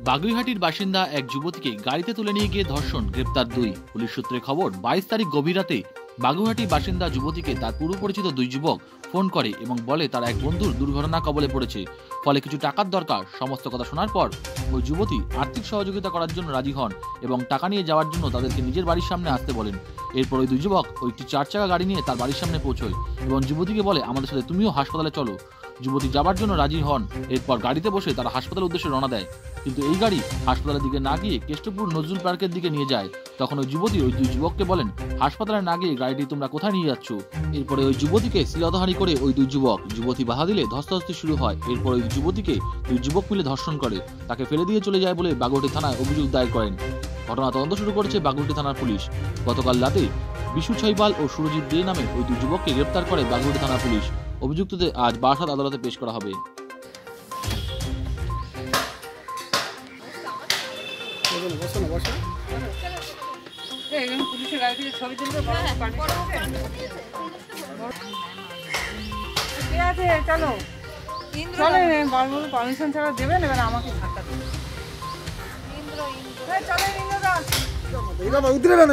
বাগুইহাটির বাসিন্দা এক যুবতীকে গাড়িতে তুলে নিয়ে গিয়ে ধর্ষণ, গ্রেপ্তার 2। পুলিশ সূত্রে খবর, 22 তারিখ গভীর রাতে বাগুইহাটি বাসিন্দা যুবতীকে তার পূর্ব পরিচিত 2 যুবক ফোন করে এবং বলে তার এক বন্ধুর দুর্ঘটনা কবলে পড়েছে, ফলে কিছু টাকার দরকার। সমস্ত কথা শোনার পর ওই যুবতী আর্থিক সহযোগিতা করার জন্য রাজি হন এবং টাকা নিয়ে যাওয়ার জন্য তাদেরকে নিজের বাড়ির সামনে আসতে বলেন। এরপর ওই 2 যুবক একটি 4 চাকা গাড়ি নিয়ে তার বাড়ির সামনে পৌঁছয় এবং যুবতীকে বলে, আমাদের সাথে তুমিও হাসপাতালে চলো। যুবতী যাবার জন্য রাজি হন। এরপর গাড়িতে বসে তারা হাসপাতালের উদ্দেশ্যে রওনা দেয়, কিন্তু এই গাড়ি হাসপাতালের দিকে না গিয়ে কেষ্টপুর নজরুল পার্কের দিকে নিয়ে যায়। তখন ওই যুবতী ওই 2 যুবককে বলেন, হাসপাতালে না গিয়ে গাড়িটি তোমরা কোথায় নিয়ে যাচ্ছ? এরপরে ওই যুবতীকে শ্লীলতাহানি করে ওই 2 যুবক। যুবতী বাধা দিলে ধস্তাধস্তি শুরু হয়। এরপর ওই যুবতীকে 2 যুবক মিলে ধর্ষণ করে তাকে ফেলে দিয়ে চলে যায় বলে বাগুইহাটি থানায় অভিযোগ দায়ের করেন। ঘটনা তদন্ত শুরু করেছে বাগুইহাটি থানার পুলিশ। গতকাল রাতে বিশু ছয়বাল ও সুরজিৎ দে নামে ওই 2 যুবককে গ্রেপ্তার করে বাগুইহাটি থানার পুলিশ। অভিযুক্তদের আজ বারাসাত আদালতে পেশ করা হবে। পারমিশন ছাড়া দেবেন, এবার আমাকে ধাক্কা দেবেন। চলেন ইন্দ্রদা, উতরে না,